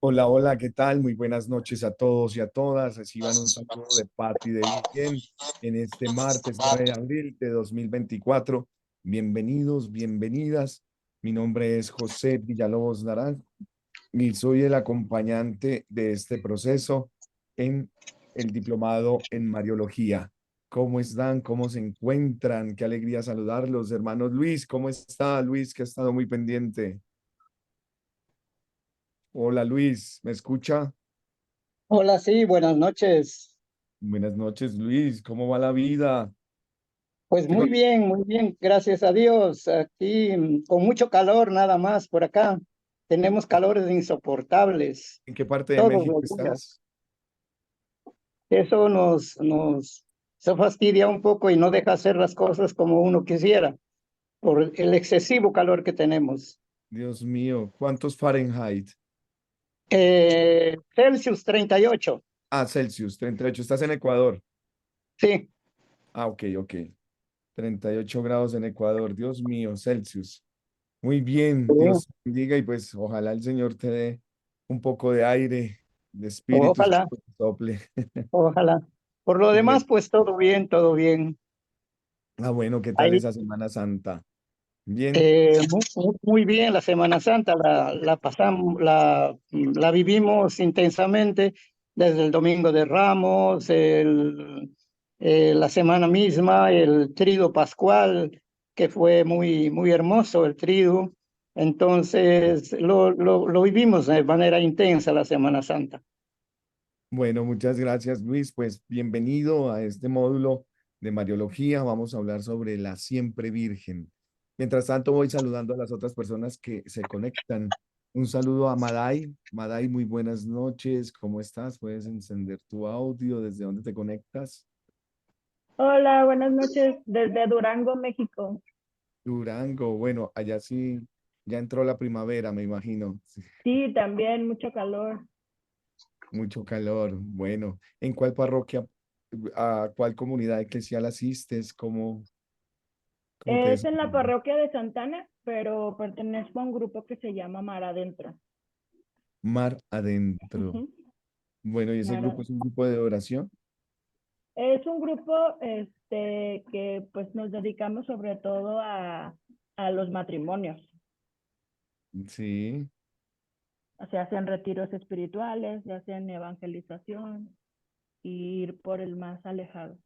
Hola, hola, ¿qué tal? Muy buenas noches a todos y a todas. Reciban un saludo de Pati de Bien en este martes 9 de abril de 2024. Bienvenidos, bienvenidas. Mi nombre es José Villalobos Naranjo y soy el acompañante de este proceso en el diplomado en Mariología. ¿Cómo están? ¿Cómo se encuentran? Qué alegría saludarlos, hermanos. Luis, ¿cómo está? Luis, que ha estado muy pendiente. Hola, Luis, ¿me escucha? Hola, sí, buenas noches. Buenas noches, Luis. ¿Cómo va la vida? Pues ¿Te con- muy bien, gracias a Dios. Aquí con mucho calor nada más por acá. Tenemos calores insoportables ¿En qué parte de todos México los días. estás? Eso nos se fastidia un poco y no deja hacer las cosas como uno quisiera por el excesivo calor que tenemos. Dios mío, ¿cuántos Fahrenheit? Celsius 38. Ah, Celsius, 38. ¿Estás en Ecuador? Sí. Ah, ok, ok. 38 grados en Ecuador. Dios mío, Celsius. Muy bien, Dios te bendiga y pues ojalá el Señor te dé un poco de aire, de espíritu Ojalá, santo que sople. ojalá. Por lo Bueno, demás, pues todo bien, todo bien. ah, bueno, ¿qué tal Ahí esa Semana Santa? Bien. Muy bien, la Semana Santa la pasamos, la vivimos intensamente desde el Domingo de Ramos, la semana misma, el Trido Pascual, que fue muy hermoso el Trido. Entonces, lo vivimos de manera intensa la Semana Santa. Bueno, muchas gracias, Luis. Pues bienvenido a este módulo de Mariología. Vamos a hablar sobre la siempre Virgen. Mientras tanto, voy saludando a las otras personas que se conectan. Un saludo a Maday. Maday, muy buenas noches. ¿Cómo estás? ¿Puedes encender tu audio? ¿Desde dónde te conectas? Hola, buenas noches desde Durango, México. Durango. Bueno, allá sí ya entró la primavera, me imagino. Sí, Sí, también mucho calor. mucho calor. Bueno, ¿en cuál parroquia, a cuál comunidad eclesial asistes? ¿Cómo te Es en la desempeñas? parroquia de Santana, pero pertenezco a un grupo que se llama Mar Adentro. Mar adentro. Ujú, Bueno, ¿y ese Mar grupo Adentro. es un grupo de oración? Es un grupo que pues nos dedicamos sobre todo a los matrimonios. Sí. Se hacen retiros espirituales, se hacen evangelización y ir por el más alejado.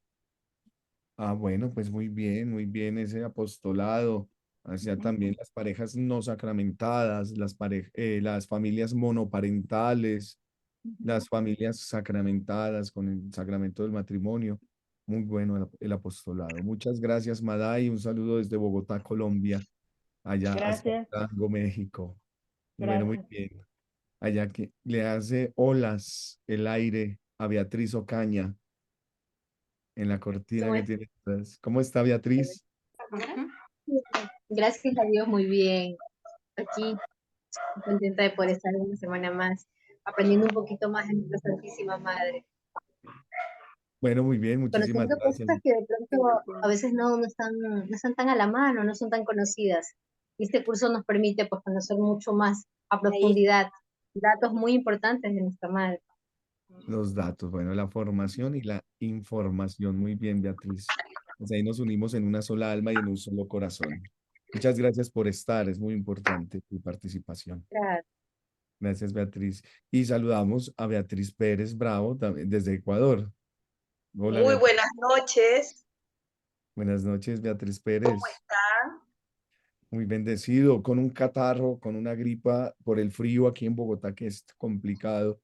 Ah, bueno, pues muy bien ese apostolado hacia Ujú, también las parejas no sacramentadas, las familias monoparentales, ujú. las familias sacramentadas con el sacramento del matrimonio. Muy bueno el apostolado. Muchas gracias, Maday. Un saludo desde Bogotá, Colombia, allá hasta Gracias, Durango, México. Bueno, muy gracias. bien. Allá que le hace olas el aire a Beatriz Ocaña en la cortina ¿Cómo que es? tiene atrás. ¿Cómo está Beatriz? Gracias a Dios, muy bien. Aquí, contenta de poder estar una semana más, aprendiendo un poquito más de nuestra Santísima Madre, Bueno, muy bien, muchísimas conociendo gracias. cosas que de pronto a veces no están tan a la mano, no son tan conocidas. Y este curso nos permite pues, conocer mucho más a profundidad datos muy importantes de nuestra Madre. Los datos, bueno, la formación y la información. Muy bien, Beatriz. Pues ahí nos unimos en una sola alma y en un solo corazón. Muchas gracias por estar, es muy importante tu participación. Gracias. Gracias, Beatriz. Y saludamos a Beatriz Pérez Bravo, también desde Ecuador. Hola, Muy Beatriz. buenas noches. Buenas noches, Beatriz ¿Cómo Pérez. están? Muy bendecido, con un catarro, con una gripa por el frío aquí en Bogotá, que es complicado,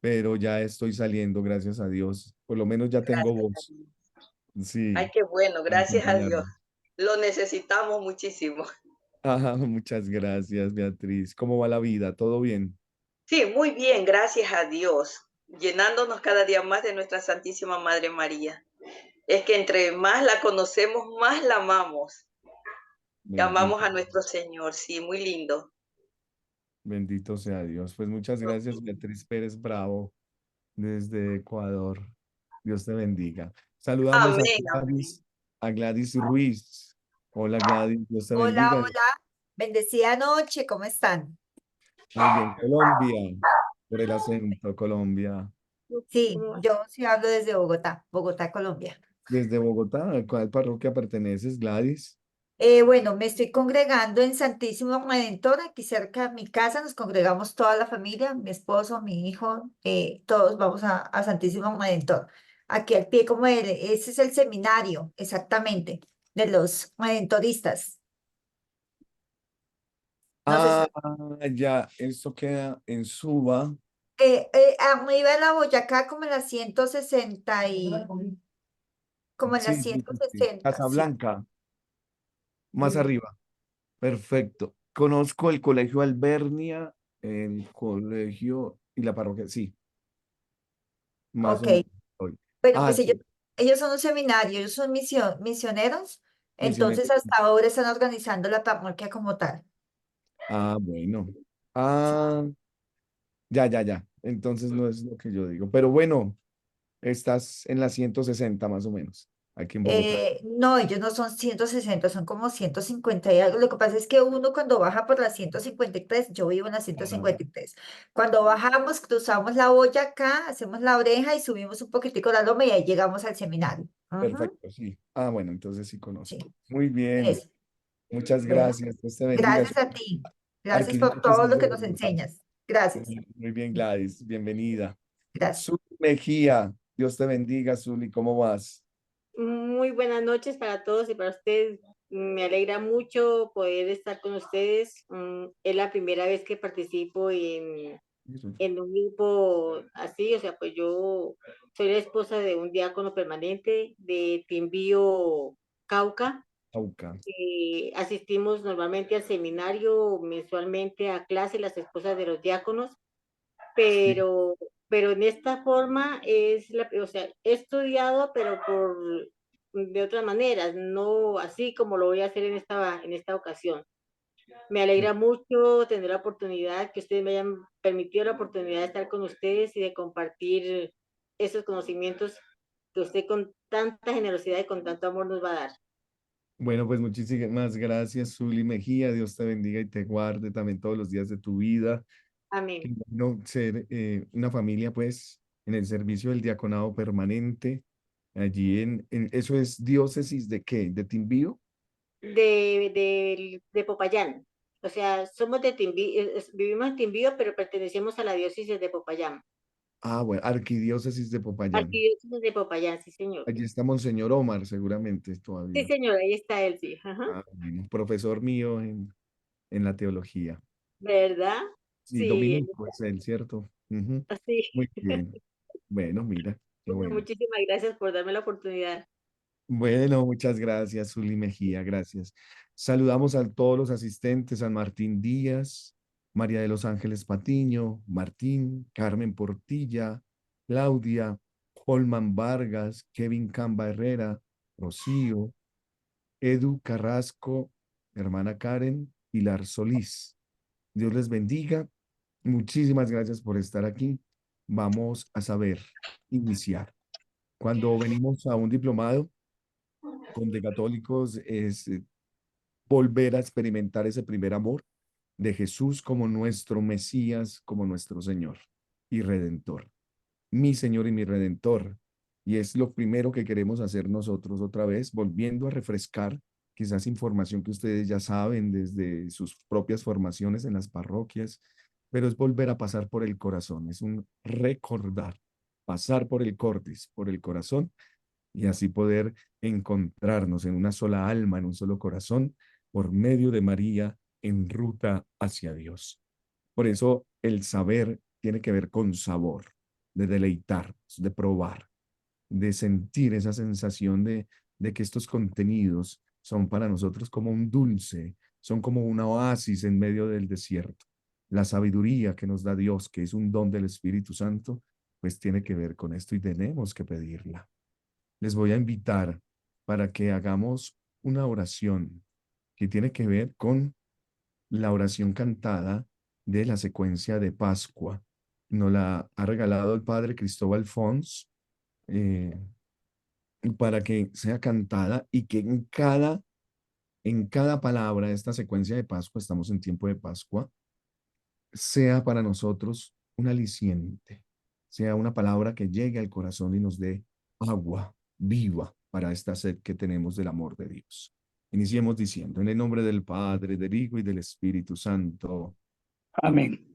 pero ya estoy saliendo, gracias a Dios. Por lo menos ya tengo Gracias a voz. Dios. Ay, Sí, qué bueno, para gracias a Dios. acompañarme. Lo necesitamos muchísimo. Ajá, muchas gracias, Beatriz. ¿Cómo va la vida? ¿Todo bien? Sí, muy bien, gracias a Dios. Llenándonos cada día más de nuestra Santísima Madre María. Es que entre más la conocemos, más la amamos. Y amamos Bendito, a nuestro Señor, sí, muy lindo. bendito sea Dios. Pues muchas gracias, Beatriz Pérez Bravo, desde Ecuador. Dios te bendiga. Saludamos Amén, amén. A Gladys Ruiz. Hola, Gladys, Dios te Hola, bendiga. hola. Bendecida noche, ¿cómo están? Muy bien, Colombia. por el acento, Colombia. Sí, yo sí hablo desde Bogotá, Bogotá, Colombia. Desde Bogotá, ¿a cuál parroquia perteneces, Gladys? Bueno, me estoy congregando en Santísimo Redentor, aquí cerca de mi casa, nos congregamos toda la familia, mi esposo, mi hijo, todos vamos a Santísimo Redentor. Aquí al pie como ese es el seminario, exactamente, de los redentoristas. No sé si, Ah, ya, esto queda en Suba. arriba de la Boyacá como en la 160 como en la Sí, sí, ciento sí, sí. sesenta, sí. Casablanca, más arriba. Perfecto. Conozco el colegio Albernia, el colegio y la parroquia, sí, más Ok, o menos. Hoy. bueno, Ah, pues ellos son un seminario, ellos son misioneros, entonces misioneros. hasta ahora están organizando la parroquia como tal. Ah, bueno. Ah, ya, ya, ya. Entonces no es lo que yo digo. Pero bueno, estás en la 160 más o menos, aquí en Bogotá. No, ellos no son 160, son como 150 y algo. Lo que pasa es que uno cuando baja por la 153, yo vivo en la Ah, 153, cuando bajamos, cruzamos la Boyacá, hacemos la oreja y subimos un poquitico la loma y ahí llegamos al seminario. Ujú, perfecto, sí. Ah, bueno, entonces sí sí, conozco. Muy bien. eso. Muchas Bueno, gracias. Dios te bendiga. gracias a ti. Gracias por todo Arquidiócesis lo de que nos Bogotá. enseñas. Gracias. Muy bien, Gladys. Bienvenida. Gracias. Zuli Mejía. Dios te bendiga, Zuli. ¿Cómo vas? Muy buenas noches para todos y para ustedes. Me alegra mucho poder estar con ustedes. Es la primera vez que participo en un grupo así, o sea, pues yo soy la esposa de un diácono permanente de Timbío, Cauca. Auca. Asistimos normalmente al seminario, mensualmente a clase, las esposas de los diáconos, Sí. pero, pero en esta forma o sea, he estudiado, pero de otras maneras, no así como lo voy a hacer en esta ocasión. Me alegra mucho tener la oportunidad, que ustedes me hayan permitido la oportunidad de estar con ustedes y de compartir esos conocimientos que usted con tanta generosidad y con tanto amor nos va a dar. Bueno, pues muchísimas gracias, Zuli Mejía. Dios te bendiga y te guarde también todos los días de tu vida. Amén. Qué bueno ser una familia, pues, en el servicio del diaconado permanente. Allí ¿eso es diócesis de qué? ¿De Timbío? De Popayán. O sea, somos de Timbío, vivimos en Timbío, pero pertenecemos a la diócesis de Popayán. Ah, bueno, arquidiócesis de Popayán. Arquidiócesis de Popayán, sí, señor. Allí está Monseñor Omar, seguramente Sí, todavía. señor, ahí está él, sí. Ajá. Ah, bueno, profesor mío en la teología. ¿Verdad? Sí, Sí, dominico es él, ¿cierto? Ujú. así. Muy bien. Bueno, mira, qué Bueno, bueno. muchísimas gracias por darme la oportunidad. Bueno, muchas gracias, Zuli Mejía, gracias. Saludamos a todos los asistentes, a Martín Díaz, María de los Ángeles Patiño, Martín, Carmen Portilla, Claudia, Holman Vargas, Kevin Camba Herrera, Rocío, Edu Carrasco, hermana Karen, Pilar Solís. Dios les bendiga. Muchísimas gracias por estar aquí. Vamos a saber iniciar. Cuando venimos a un diplomado con de católicos es volver a experimentar ese primer amor de Jesús como nuestro Mesías, como nuestro Señor y Redentor. Mi Señor y mi Redentor. Y es lo primero que queremos hacer nosotros otra vez, volviendo a refrescar quizás información que ustedes ya saben desde sus propias formaciones en las parroquias, pero es volver a pasar por el corazón, es un recordar, pasar por el cortis, por el corazón, y así poder encontrarnos en una sola alma, en un solo corazón, por medio de María en ruta hacia Dios. Por eso el saber tiene que ver con sabor, de deleitarnos, de probar, de sentir esa sensación de que estos contenidos son para nosotros como un dulce, son como una oasis en medio del desierto. La sabiduría que nos da Dios, que es un don del Espíritu Santo, pues tiene que ver con esto y tenemos que pedirla. Les voy a invitar para que hagamos una oración que tiene que ver con la oración cantada de la secuencia de Pascua. Nos la ha regalado el padre Cristóbal Fons eh, para que sea cantada y que en cada palabra de esta secuencia de Pascua, estamos en tiempo de Pascua, sea para nosotros un aliciente, sea una palabra que llegue al corazón y nos dé agua viva para esta sed que tenemos del amor de Dios. Iniciemos diciendo, en el nombre del Padre, del Hijo y del Espíritu Santo. Amén.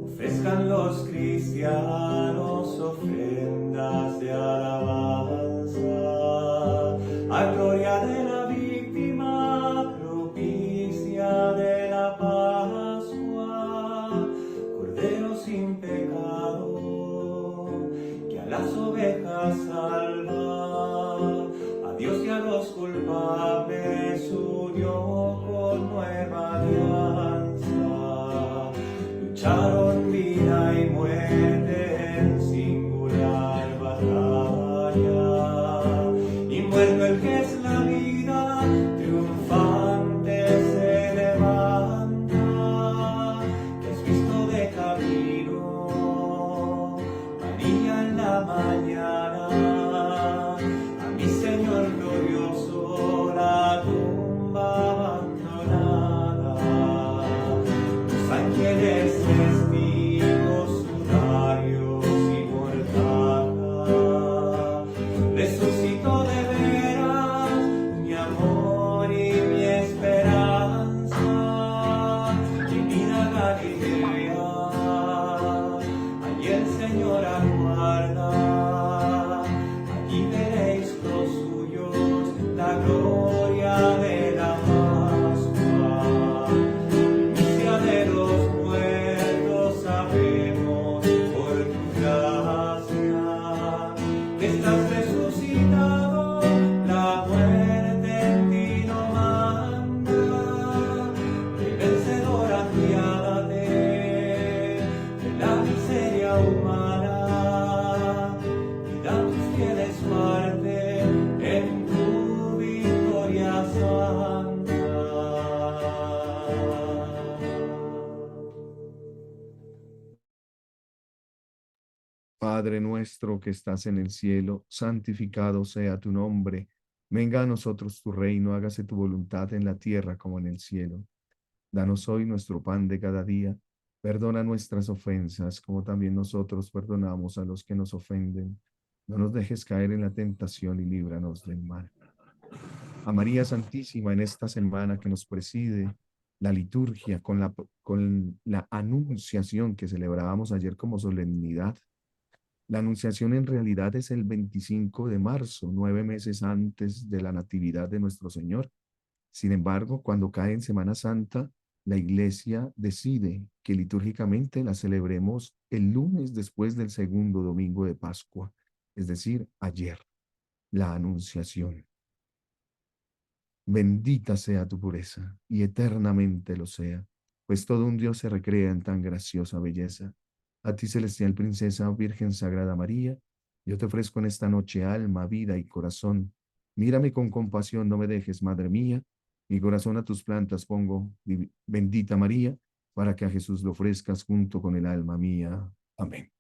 Ofrezcan los cristianos ofrendas de alabanza a gloria de la víctima propicia de la Pascua, Cordero sin pecado, que a las ovejas salva, a Dios y a los culpables unió con nueva alianza. Lucharon vida y muerte en singular batalla, y muerto el que es la vida, triunfante se levanta, que es visto de camino, María en la mañana, a mi Señor glorioso, la tumba abandonada, los ángeles testigos, sudarios y mortaja, resucitó de veras mi amor y mi esperanza, venida a Galilea, allí el Señor aguarda, allí veréis los suyos, la gloria de la Pascua. Primicia de los muertos sabemos por tu gracia que estás resucitado, la muerte en ti no manda, el vencedor apiádate de la miseria humana y da tus fieles parte en tu victoria santa. Padre nuestro que estás en el cielo, santificado sea tu nombre. Venga a nosotros tu reino, hágase tu voluntad en la tierra como en el cielo. Danos hoy nuestro pan de cada día. Perdona nuestras ofensas, como también nosotros perdonamos a los que nos ofenden. No nos dejes caer en la tentación y líbranos del mal. A María Santísima, en esta semana que nos preside la liturgia con la anunciación que celebrábamos ayer como solemnidad. La anunciación en realidad es el 25 de marzo, 9 meses antes de la Natividad de nuestro Señor. Sin embargo, cuando cae en Semana Santa, la Iglesia decide que litúrgicamente la celebremos el lunes después del segundo domingo de Pascua, es decir, ayer, la Anunciación. Bendita sea tu pureza, y eternamente lo sea, pues todo un Dios se recrea en tan graciosa belleza. A ti, celestial princesa, Virgen Sagrada María, yo te ofrezco en esta noche alma, vida y corazón. Mírame con compasión, no me dejes, Madre mía. Mi corazón a tus plantas pongo, bendita María, para que a Jesús lo ofrezcas junto con el alma mía. Amén.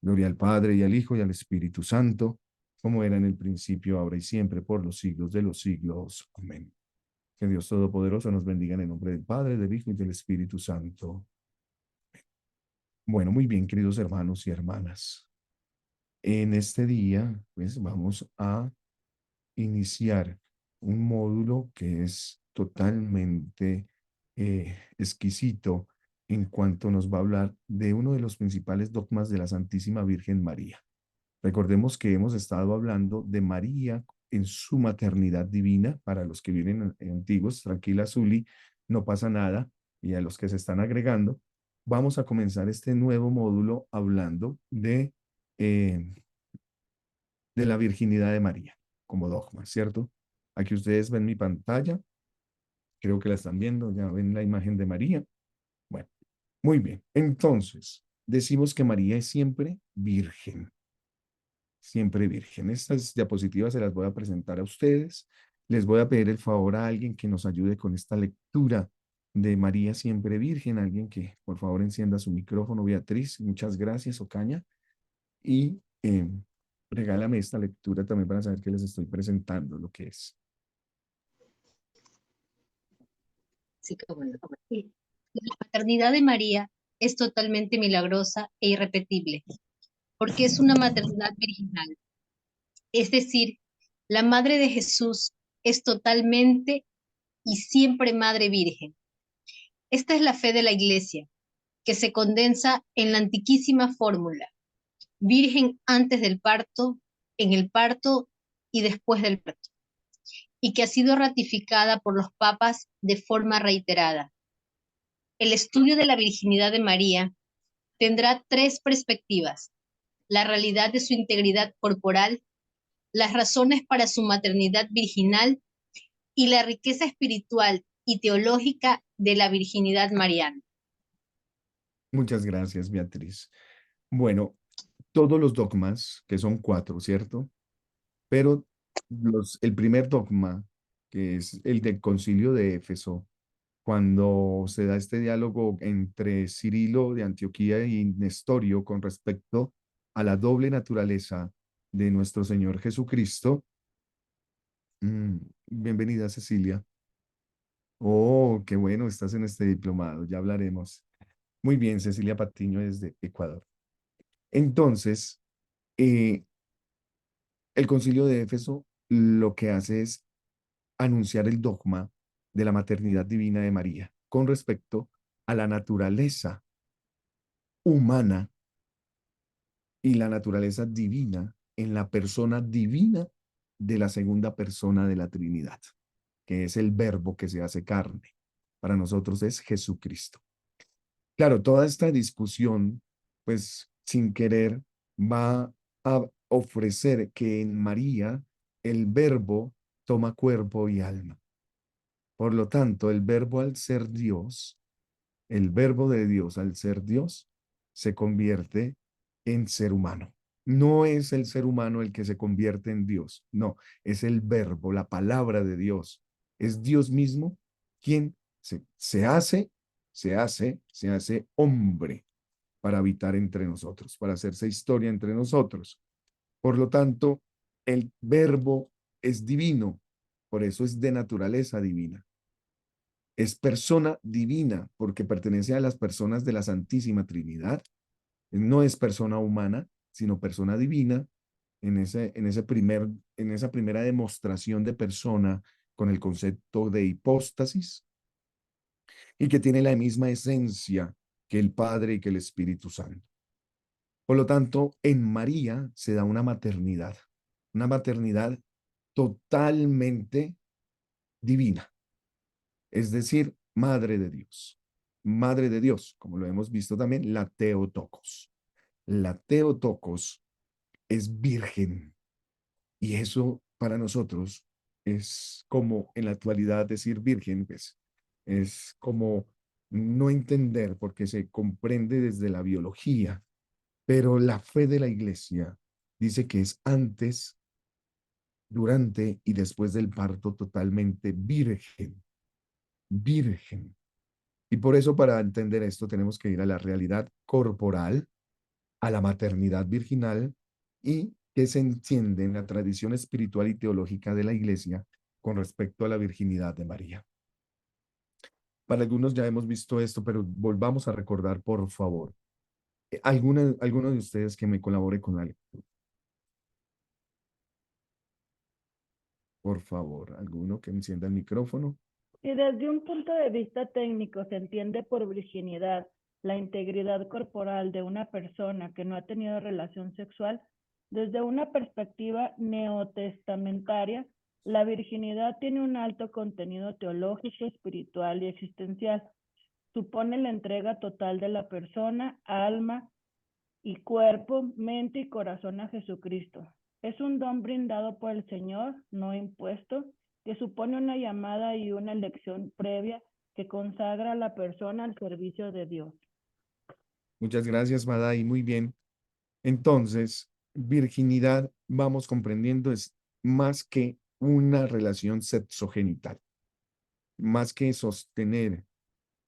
Gloria al Padre, y al Hijo, y al Espíritu Santo, como era en el principio, ahora y siempre, por los siglos de los siglos. Amén. Que Dios Todopoderoso nos bendiga en el nombre del Padre, del Hijo y del Espíritu Santo. Bueno, muy bien, queridos hermanos y hermanas. En este día, pues vamos a iniciar un módulo que es totalmente exquisito en cuanto nos va a hablar de uno de los principales dogmas de la Santísima Virgen María. Recordemos que hemos estado hablando de María en su maternidad divina. Para los que vienen antiguos, tranquila Zuli, no pasa nada. Y a los que se están agregando, vamos a comenzar este nuevo módulo hablando de la virginidad de María como dogma, ¿cierto? Aquí ustedes ven mi pantalla, creo que la están viendo, ya ven la imagen de María. Bueno, muy bien. Entonces, decimos que María es siempre virgen. Siempre virgen. Estas diapositivas se las voy a presentar a ustedes. Les voy a pedir el favor a alguien que nos ayude con esta lectura de María siempre virgen. Alguien que por favor encienda su micrófono. Beatriz, muchas gracias. Ocaña. Y regálame esta lectura también para saber que les estoy presentando lo que es. Sí, cómo no. Sí. La maternidad de María es totalmente milagrosa e irrepetible, porque es una maternidad virginal. Es decir, la madre de Jesús es totalmente y siempre madre virgen. Esta es la fe de la Iglesia, que se condensa en la antiquísima fórmula: virgen antes del parto, en el parto y después del parto, y que ha sido ratificada por los papas de forma reiterada. El estudio de la virginidad de María tendrá tres perspectivas: la realidad de su integridad corporal, las razones para su maternidad virginal y la riqueza espiritual y teológica de la virginidad mariana. Muchas gracias, Beatriz. Bueno, todos los dogmas, que son 4, ¿cierto? Pero el primer dogma, que es el del Concilio de Éfeso, cuando se da este diálogo entre Cirilo de Antioquía y Nestorio con respecto a la doble naturaleza de nuestro Señor Jesucristo. Bienvenida, Cecilia. Oh, qué bueno, estás en este diplomado, ya hablaremos. Muy bien, Cecilia Patiño desde Ecuador. Entonces, eh, el Concilio de Éfeso lo que hace es anunciar el dogma de la maternidad divina de María con respecto a la naturaleza humana y la naturaleza divina en la persona divina de la segunda persona de la Trinidad, que es el verbo que se hace carne. Para nosotros es Jesucristo. Claro, toda esta discusión, pues sin querer, va a ofrecer que en María el verbo toma cuerpo y alma. Por lo tanto, el verbo al ser Dios, el verbo de Dios al ser Dios, se convierte en ser humano. No es el ser humano el que se convierte en Dios, no, es el verbo, la palabra de Dios. Es Dios mismo quien se hace hombre para habitar entre nosotros, para hacerse historia entre nosotros. Por lo tanto, el verbo es divino, por eso es de naturaleza divina. Es persona divina porque pertenece a las personas de la Santísima Trinidad. No es persona humana, sino persona divina en esa primera demostración de persona con el concepto de hipóstasis y que tiene la misma esencia que el Padre y que el Espíritu Santo. Por lo tanto, en María se da una maternidad totalmente divina, es decir, Madre de Dios, como lo hemos visto también, la Theotokos. La Theotokos es virgen y eso para nosotros es como en la actualidad decir virgen, pues es como no entender porque se comprende desde la biología, pero la fe de la iglesia dice que es antes, durante y después del parto totalmente virgen, virgen. Y por eso para entender esto tenemos que ir a la realidad corporal, a la maternidad virginal y que se entiende en la tradición espiritual y teológica de la iglesia con respecto a la virginidad de María. Para algunos ya hemos visto esto, pero volvamos a recordar, por favor. ¿Alguno de ustedes que me colabore con algo? Por favor, alguno que encienda el micrófono. Y desde un punto de vista técnico se entiende por virginidad la integridad corporal de una persona que no ha tenido relación sexual. Desde una perspectiva neotestamentaria, la virginidad tiene un alto contenido teológico, espiritual y existencial. Supone la entrega total de la persona, alma y cuerpo, mente y corazón a Jesucristo. Es un don brindado por el Señor, no impuesto, que supone una llamada y una elección previa que consagra a la persona al servicio de Dios. Muchas gracias, Madai. Muy bien. Entonces, virginidad, vamos comprendiendo, es más que una relación sexogenital, más que sostener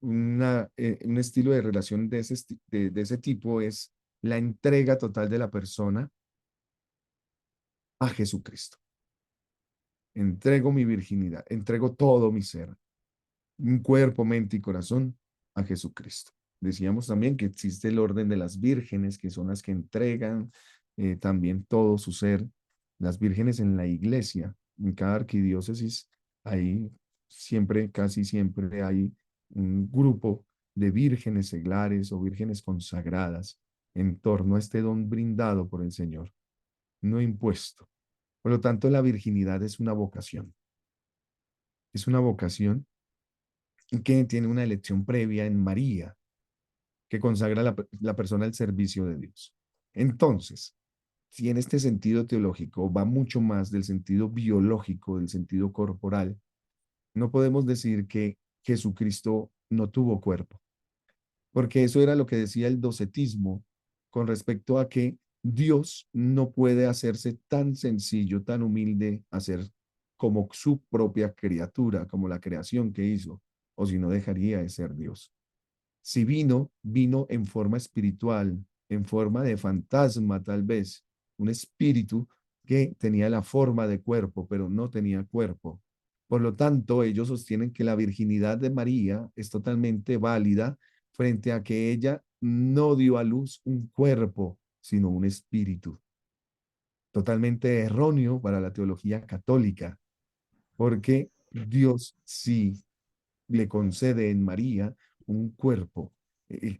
un estilo de relación de ese tipo, es la entrega total de la persona a Jesucristo. Entrego mi virginidad, entrego todo mi ser. un cuerpo, mente y corazón a Jesucristo. Decíamos también que existe el orden de las vírgenes, que son las que entregan también todo su ser. Las vírgenes en la iglesia, en cada arquidiócesis, hay siempre, casi siempre hay un grupo de vírgenes seglares o vírgenes consagradas en torno a este don brindado por el Señor, no impuesto. Por lo tanto, la virginidad es una vocación. Es una vocación que tiene una elección previa en María, que consagra la persona al servicio de Dios. Entonces, si en este sentido teológico va mucho más del sentido biológico, del sentido corporal, no podemos decir que Jesucristo no tuvo cuerpo, porque eso era lo que decía el docetismo con respecto a que Dios no puede hacerse tan sencillo, tan humilde, hacer como su propia criatura, como la creación que hizo, o si no dejaría de ser Dios. Si vino, vino en forma espiritual, en forma de fantasma tal vez, un espíritu que tenía la forma de cuerpo, pero no tenía cuerpo. Por lo tanto, ellos sostienen que la virginidad de María es totalmente válida frente a que ella no dio a luz un cuerpo, sino un espíritu. Totalmente erróneo para la teología católica, porque Dios sí le concede en María un cuerpo.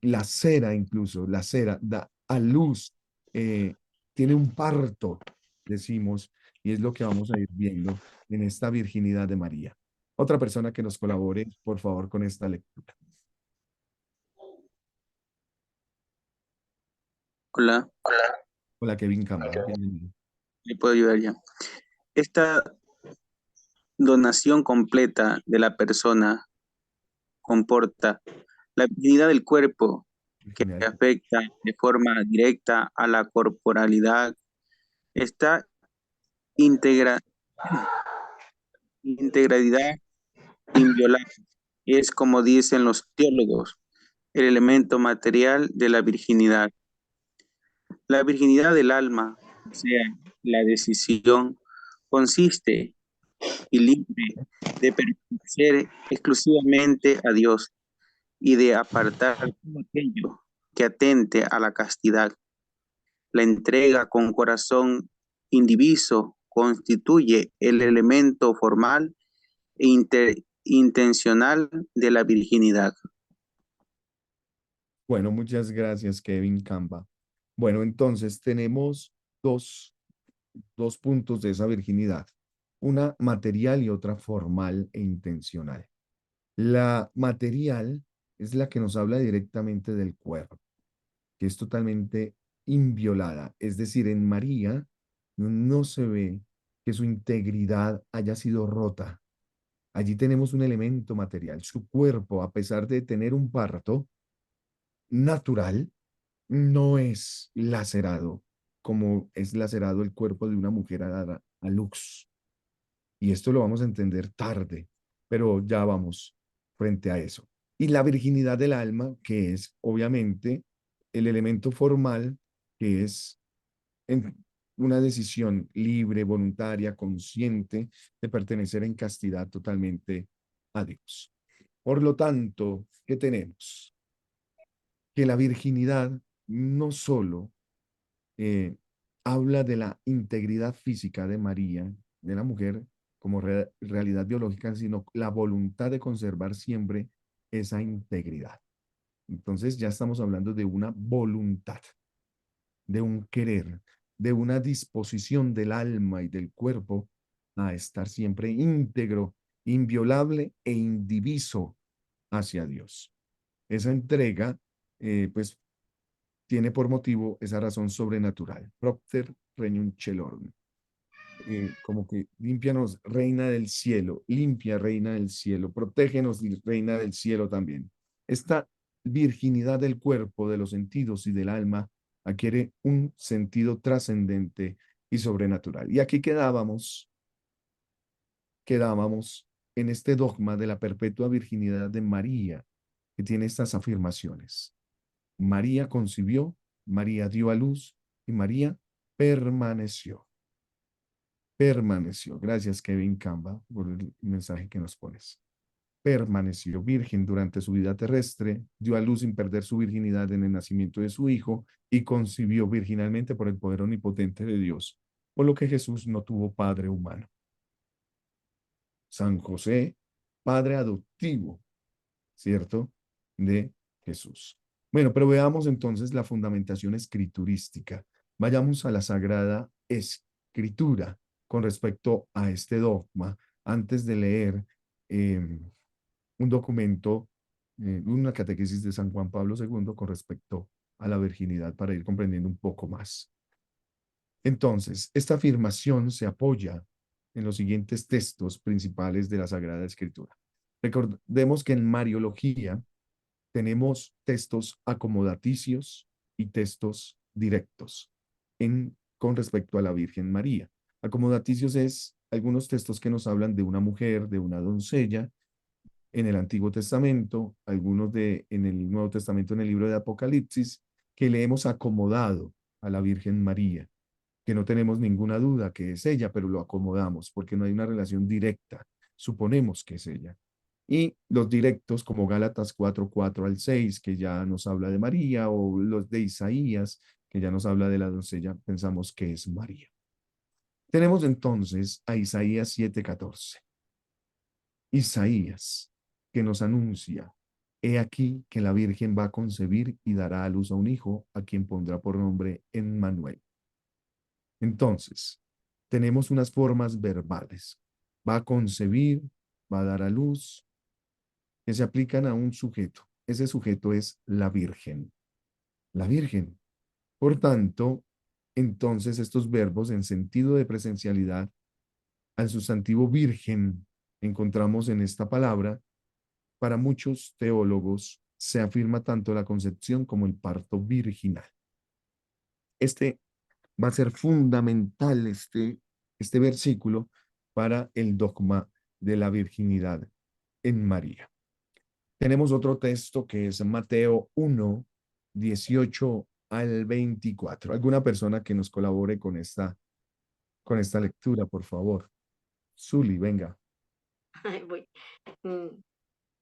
La cera incluso, la cera da a luz, tiene un parto, decimos, y es lo que vamos a ir viendo en esta virginidad de María. Otra persona que nos colabore, por favor, con esta lectura. Hola, Hola, Kevin Camba, bienvenido. ¿le puedo ayudar ya? Esta donación completa de la persona comporta la virginidad del cuerpo, que Virginidad. afecta de forma directa a la corporalidad. Esta integralidad inviolable es, como dicen los teólogos, el elemento material de la virginidad. La virginidad del alma, o sea, la decisión, consiste y libre de pertenecer exclusivamente a Dios y de apartar todo aquello que atente a la castidad. La entrega con corazón indiviso constituye el elemento formal e intencional de la virginidad. Bueno, muchas gracias, Kevin Camba. Bueno, entonces tenemos dos puntos de esa virginidad, una material y otra formal e intencional. La material es la que nos habla directamente del cuerpo, que es totalmente inviolada, es decir, en María no se ve que su integridad haya sido rota. Allí tenemos un elemento material, su cuerpo, a pesar de tener un parto natural, no es lacerado como es lacerado el cuerpo de una mujer a dar a luz. Y esto lo vamos a entender tarde, pero ya vamos frente a eso. Y la virginidad del alma, que es obviamente el elemento formal, que es una decisión libre, voluntaria, consciente de pertenecer en castidad totalmente a Dios. Por lo tanto, ¿qué tenemos? Que la virginidad no solo habla de la integridad física de María, de la mujer, como realidad biológica, sino la voluntad de conservar siempre esa integridad. Entonces ya estamos hablando de una voluntad, de un querer, de una disposición del alma y del cuerpo a estar siempre íntegro, inviolable e indiviso hacia Dios. Esa entrega, pues, tiene por motivo esa razón sobrenatural. Propter regnum celorum. Como que límpianos, reina del cielo, limpia, reina del cielo, protégenos, reina del cielo también. Esta virginidad del cuerpo, de los sentidos y del alma adquiere un sentido trascendente y sobrenatural. Y aquí quedábamos en este dogma de la perpetua virginidad de María, que tiene estas afirmaciones. María concibió, María dio a luz y María permaneció. Permaneció. Gracias, Kevin Camba, por el mensaje que nos pones. permaneció virgen durante su vida terrestre, dio a luz sin perder su virginidad en el nacimiento de su hijo y concibió virginalmente por el poder omnipotente de Dios, por lo que Jesús no tuvo padre humano. San José, padre adoptivo, ¿cierto?, de Jesús. Bueno, pero veamos entonces la fundamentación escriturística. Vayamos a la Sagrada Escritura con respecto a este dogma, antes de leer un documento, una catequesis de San Juan Pablo II con respecto a la virginidad, para ir comprendiendo un poco más. Entonces, esta afirmación se apoya en los siguientes textos principales de la Sagrada Escritura. Recordemos que en Mariología tenemos textos acomodaticios y textos directos con respecto a la Virgen María. Acomodaticios es algunos textos que nos hablan de una mujer, de una doncella, en el Antiguo Testamento, algunos en el Nuevo Testamento, en el libro de Apocalipsis, que le hemos acomodado a la Virgen María, que no tenemos ninguna duda que es ella, pero lo acomodamos porque no hay una relación directa. Suponemos que es ella. Y los directos como Gálatas 4:4 al 6, que ya nos habla de María, o los de Isaías, que ya nos habla de la doncella, pensamos que es María. Tenemos entonces a Isaías 7:14. Isaías, que nos anuncia: he aquí que la Virgen va a concebir y dará a luz a un hijo, a quien pondrá por nombre Emmanuel. Entonces, tenemos unas formas verbales. Va a concebir, va a dar a luz, que se aplican a un sujeto. Ese sujeto es la Virgen. La Virgen. Por tanto, entonces estos verbos en sentido de presencialidad, al sustantivo virgen, encontramos en esta palabra. Para muchos teólogos se afirma tanto la concepción como el parto virginal. Este va a ser fundamental, este versículo, para el dogma de la virginidad en María. Tenemos otro texto que es Mateo 1, 18 al 24. ¿Alguna persona que nos colabore con esta lectura, por favor? Zuli, venga. Voy.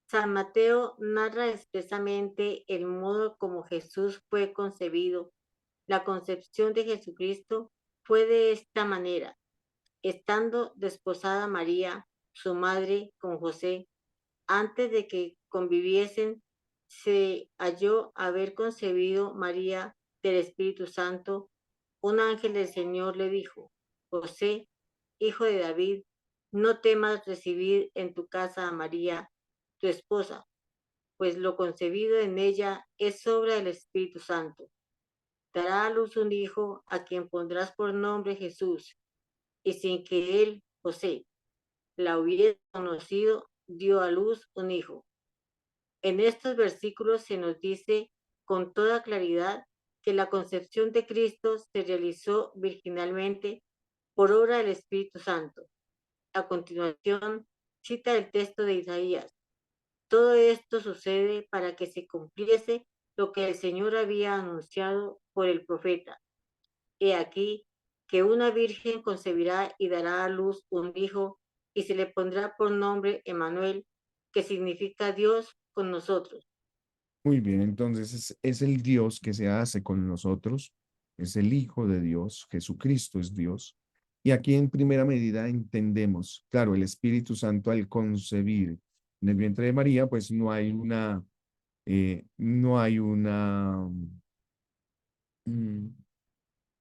San Mateo narra expresamente el modo como Jesús fue concebido. La concepción de Jesucristo fue de esta manera: estando desposada María, su madre, con José, antes de que conviviesen, se halló haber concebido María del Espíritu Santo. Un ángel del Señor le dijo: José, hijo de David, no temas recibir en tu casa a María, tu esposa, pues lo concebido en ella es obra del Espíritu Santo. Dará a luz un hijo, a quien pondrás por nombre Jesús, y sin que él, José, la hubiera conocido, dio a luz un hijo. En estos versículos se nos dice con toda claridad que la concepción de Cristo se realizó virginalmente por obra del Espíritu Santo. A continuación, cita el texto de Isaías: todo esto sucede para que se cumpliese lo que el Señor había anunciado por el profeta. He aquí que una virgen concebirá y dará a luz un hijo, y se le pondrá por nombre Emmanuel, que significa Dios con nosotros. Muy bien, entonces es el Dios que se hace con nosotros, es el Hijo de Dios, Jesucristo es Dios. Y aquí en primera medida entendemos, claro, el Espíritu Santo al concebir en el vientre de María, pues no hay mm,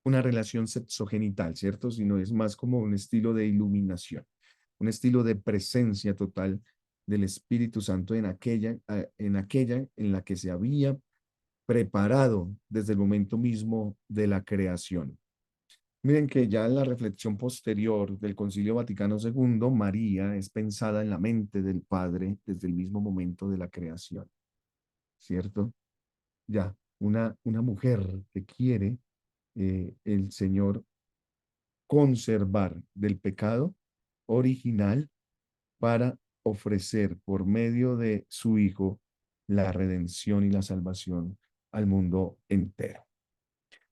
una relación sexogenital, ¿cierto? Sino es más como un estilo de iluminación, un estilo de presencia total del Espíritu Santo en aquella en la que se había preparado desde el momento mismo de la creación. Miren que ya en la reflexión posterior del Concilio Vaticano II, María es pensada en la mente del Padre desde el mismo momento de la creación, ¿cierto? Ya, una mujer que quiere el Señor conservar del pecado original para ofrecer por medio de su Hijo la redención y la salvación al mundo entero.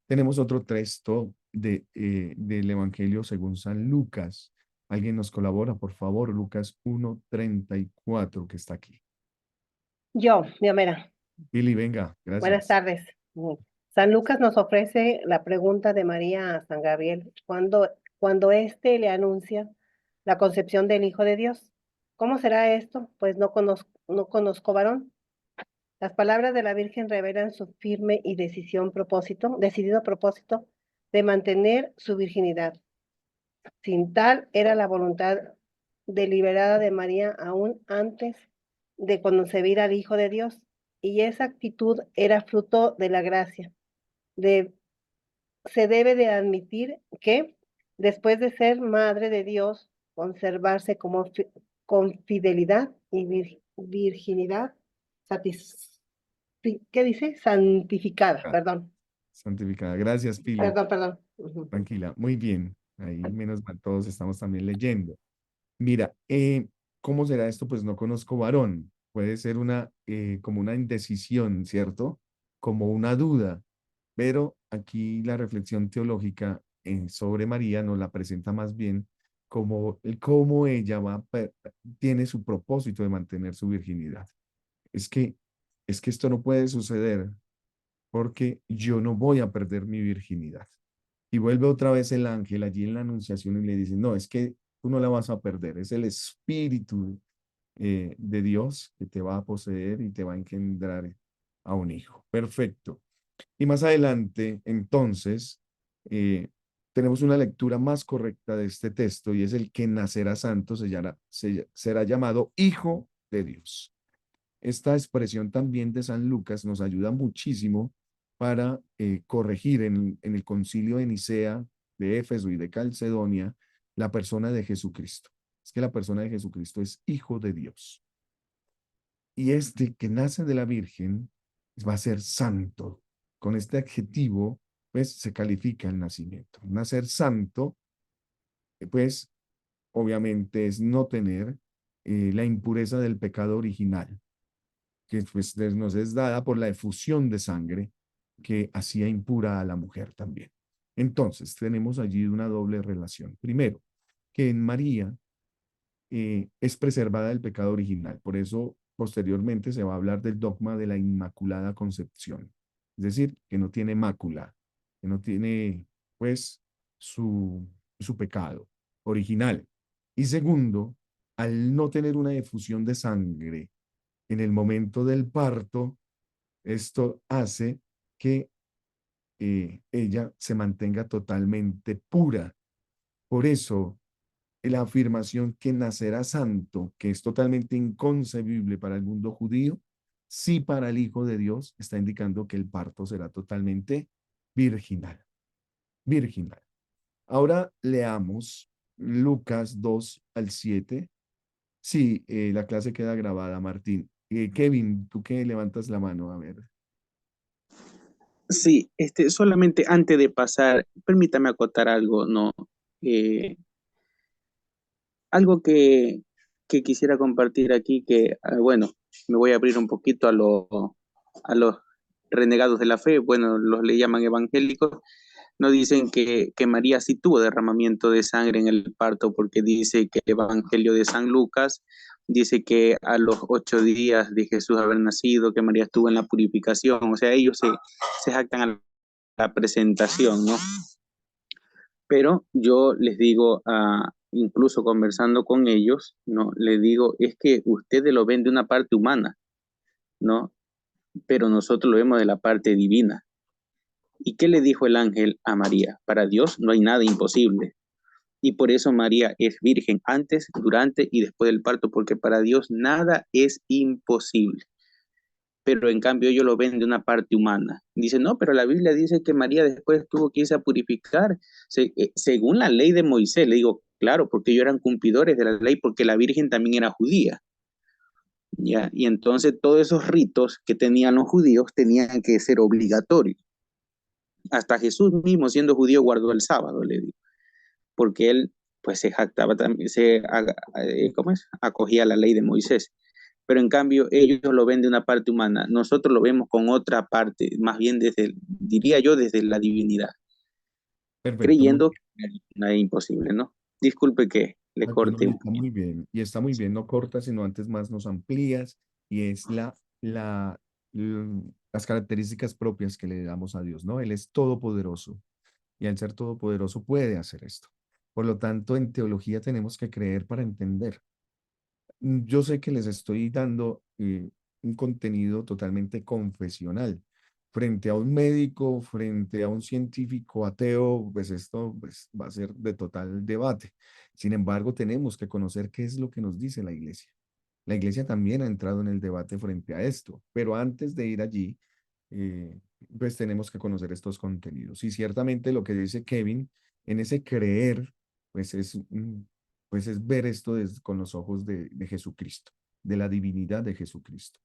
Tenemos otro texto del Evangelio según San Lucas, ¿Alguien nos colabora, por favor? Lucas 1:34, que está aquí. Yo, Diomera. Pili, venga, Buenas gracias. tardes. San Lucas nos ofrece la pregunta de María a San Gabriel cuando éste le anuncia la concepción del Hijo de Dios. ¿Cómo será esto? Pues no conozco varón. Las palabras de la Virgen revelan su firme y decidido propósito de mantener su virginidad. Sin tal era la voluntad deliberada de María aún antes de concebir al Hijo de Dios, y esa actitud era fruto de la gracia. Se debe de admitir que, después de ser madre de Dios, conservarse con fidelidad y virginidad, ¿qué dice? Santificada, perdón. Santificada. Gracias, Pili. Perdón. Tranquila, muy bien. Ahí menos mal, todos estamos también leyendo. Mira, ¿cómo será esto? Pues no conozco varón. Puede ser como una indecisión, ¿cierto? Como una duda. Pero aquí la reflexión teológica sobre María nos la presenta más bien como cómo ella tiene su propósito de mantener su virginidad. Es que esto no puede suceder porque yo no voy a perder mi virginidad. Y vuelve otra vez el ángel allí en la anunciación y le dice, no, es que tú no la vas a perder, es el Espíritu de Dios que te va a poseer y te va a engendrar a un hijo. Perfecto. Y más adelante, entonces, tenemos una lectura más correcta de este texto y es el que nacerá santo, será llamado Hijo de Dios. Esta expresión también de San Lucas nos ayuda muchísimo para corregir en el concilio de Nicea, de Éfeso y de Calcedonia, la persona de Jesucristo. Es que la persona de Jesucristo es Hijo de Dios. Y este que nace de la Virgen va a ser santo. Con este adjetivo, pues, se califica el nacimiento. Nacer santo, pues, obviamente es no tener la impureza del pecado original, que pues nos es dada por la efusión de sangre que hacía impura a la mujer también. Entonces, tenemos allí una doble relación. Primero, que en María es preservada del pecado original. Por eso, posteriormente, se va a hablar del dogma de la Inmaculada Concepción. Es decir, que no tiene mácula, que no tiene, pues, su pecado original. Y segundo, al no tener una efusión de sangre en el momento del parto, esto hace que ella se mantenga totalmente pura. Por eso, la afirmación que nacerá santo, que es totalmente inconcebible para el mundo judío, sí para el Hijo de Dios está indicando que el parto será totalmente virginal. Virginal. Ahora leamos Lucas 2-7. Sí, la clase queda grabada, Martín. Kevin, tú que levantas la mano, a ver. Sí, solamente antes de pasar, permítame acotar algo, ¿no? Algo que quisiera compartir aquí, que, bueno, me voy a abrir un poquito a los renegados de la fe, bueno, los le llaman evangélicos, no dicen que María sí tuvo derramamiento de sangre en el parto, porque dice que el Evangelio de San Lucas dice que a los 8 días de Jesús haber nacido, que María estuvo en la purificación, o sea, ellos se jactan a la presentación, ¿no? Pero yo les digo, incluso conversando con ellos, ¿no? Les digo, es que ustedes lo ven de una parte humana, ¿no? Pero nosotros lo vemos de la parte divina. ¿Y qué le dijo el ángel a María? Para Dios no hay nada imposible. Y por eso María es virgen antes, durante y después del parto, porque para Dios nada es imposible. Pero en cambio ellos lo ven de una parte humana. Dicen, no, pero la Biblia dice que María después tuvo que irse a purificar. Según la ley de Moisés, le digo, claro, porque ellos eran cumplidores de la ley, porque la Virgen también era judía. ¿Ya? Y entonces todos esos ritos que tenían los judíos tenían que ser obligatorios. Hasta Jesús mismo, siendo judío, guardó el sábado, le digo, porque él pues se jactaba también, ¿cómo es? Acogía la ley de Moisés. Pero en cambio ellos lo ven de una parte humana, nosotros lo vemos con otra parte, más bien diría yo, desde la divinidad. Perfecto. Creyendo que no es imposible, ¿no? Disculpe que le Exacto, no, corte y un está poquito. muy bien, y está muy bien, no cortas, sino antes más nos amplías, y es las características propias que le damos a Dios, ¿no? Él es todopoderoso, y al ser todopoderoso puede hacer esto. Por lo tanto, en teología tenemos que creer para entender. Yo sé que les estoy dando un contenido totalmente confesional. Frente a un médico, frente a un científico ateo, pues esto pues, va a ser de total debate. Sin embargo, tenemos que conocer qué es lo que nos dice la iglesia. La iglesia también ha entrado en el debate frente a esto, pero antes de ir allí, eh, pues tenemos que conocer estos contenidos. Y ciertamente lo que dice Kevin, en ese creer, pues pues es ver esto con los ojos de Jesucristo, de la divinidad de Jesucristo.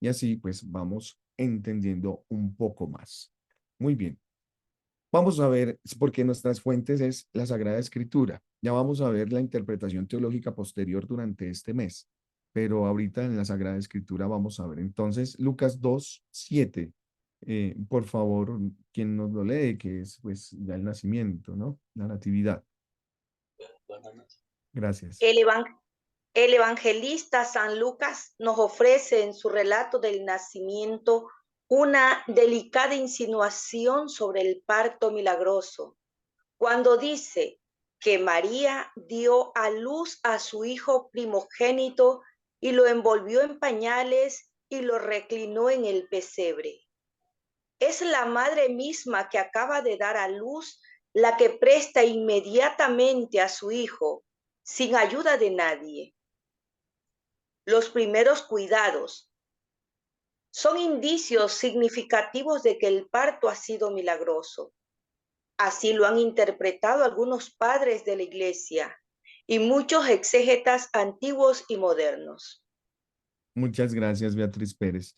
Y así pues vamos entendiendo un poco más. Muy bien. Vamos a ver, porque nuestras fuentes es la Sagrada Escritura. Ya vamos a ver la interpretación teológica posterior durante este mes, pero ahorita en la Sagrada Escritura vamos a ver. Entonces, Lucas 2:7, por favor, quien nos lo lee, que es pues ya el nacimiento, ¿no? La natividad. Gracias. El evangelista San Lucas nos ofrece en su relato del nacimiento una delicada insinuación sobre el parto milagroso, cuando dice que María dio a luz a su hijo primogénito y lo envolvió en pañales y lo reclinó en el pesebre. Es la madre misma que acaba de dar a luz la que presta inmediatamente a su hijo, sin ayuda de nadie, los primeros cuidados. Son indicios significativos de que el parto ha sido milagroso. Así lo han interpretado algunos padres de la Iglesia y muchos exégetas antiguos y modernos. Muchas gracias, Beatriz Pérez.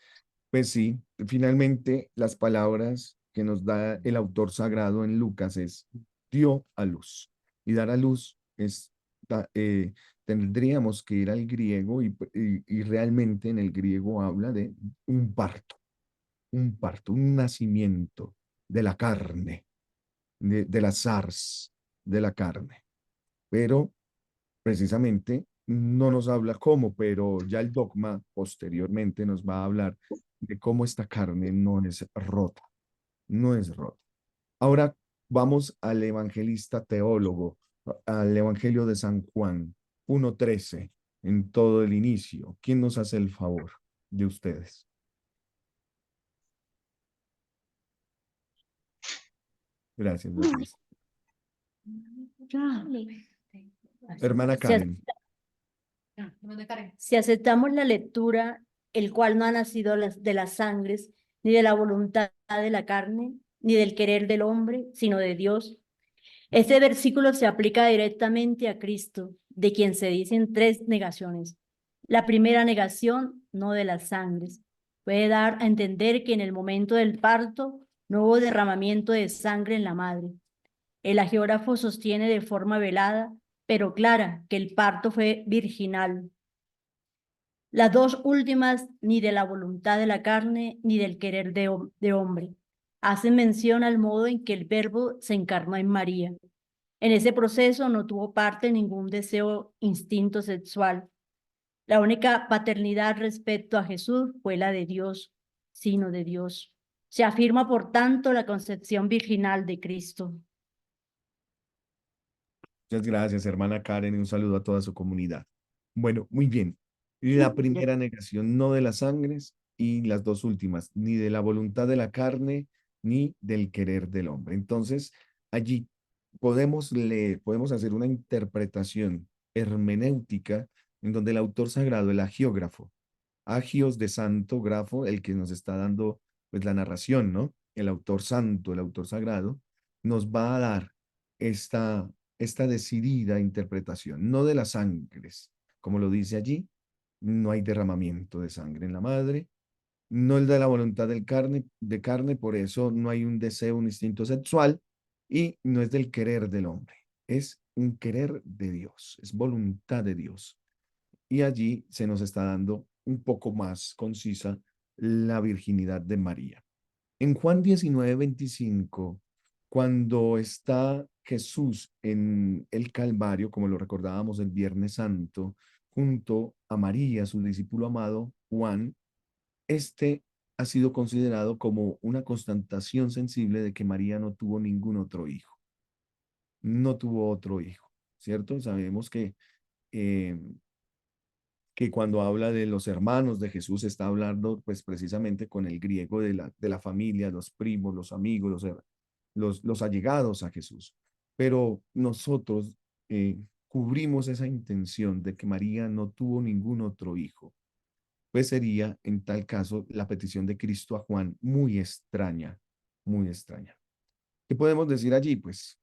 Pues sí, finalmente las palabras que nos da el autor sagrado en Lucas es dio a luz. Y dar a luz es, tendríamos que ir al griego y realmente en el griego habla de un parto, un nacimiento de la carne, de la zars, de la carne. Pero precisamente no nos habla cómo, pero ya el dogma posteriormente nos va a hablar de cómo esta carne no es rota, no es rota. Ahora vamos al evangelista teólogo, al Evangelio de San Juan 1:13, en todo el inicio. ¿Quién nos hace el favor de ustedes? Gracias, Beatriz. Hermana Karen. Si aceptamos la lectura, el cual no ha nacido de las sangres, ni de la voluntad de la carne, ni del querer del hombre, sino de Dios. Este versículo se aplica directamente a Cristo, de quien se dicen tres negaciones. La primera negación, no de las sangres. Puede dar a entender que en el momento del parto no hubo derramamiento de sangre en la madre. El hagiógrafo sostiene de forma velada, pero clara, que el parto fue virginal. Las dos últimas, ni de la voluntad de la carne, ni del querer de hombre, hacen mención al modo en que el Verbo se encarnó en María. En ese proceso no tuvo parte ningún deseo, instinto sexual. La única paternidad respecto a Jesús fue la de Dios, sino de Dios. Se afirma, por tanto, la concepción virginal de Cristo. Muchas gracias, hermana Karen, y un saludo a toda su comunidad. Bueno, muy bien. La primera negación, no de las sangres, y las dos últimas, ni de la voluntad de la carne, ni del querer del hombre. Entonces, allí podemos leer, podemos hacer una interpretación hermenéutica en donde el autor sagrado, el agiógrafo, agios de santo, grafo, el que nos está dando pues la narración, ¿no? El autor santo, el autor sagrado, nos va a dar esta decidida interpretación, no de las sangres, como lo dice allí, no hay derramamiento de sangre en la madre, no el de la voluntad de carne, por eso no hay un deseo, un instinto sexual, y no es del querer del hombre, es un querer de Dios, es voluntad de Dios. Y allí se nos está dando un poco más concisa la virginidad de María. En Juan 19:25, cuando está Jesús en el Calvario, como lo recordábamos el Viernes Santo, junto a María, su discípulo amado Juan, este ha sido considerado como una constatación sensible de que María no tuvo ningún otro hijo. No tuvo otro hijo, ¿cierto? Sabemos eh, que cuando habla de los hermanos de Jesús está hablando pues precisamente con el griego de la familia, los primos, los amigos, los allegados a Jesús. Pero nosotros cubrimos esa intención de que María no tuvo ningún otro hijo. Pues sería en tal caso la petición de Cristo a Juan muy extraña, muy extraña. ¿Qué podemos decir allí? Pues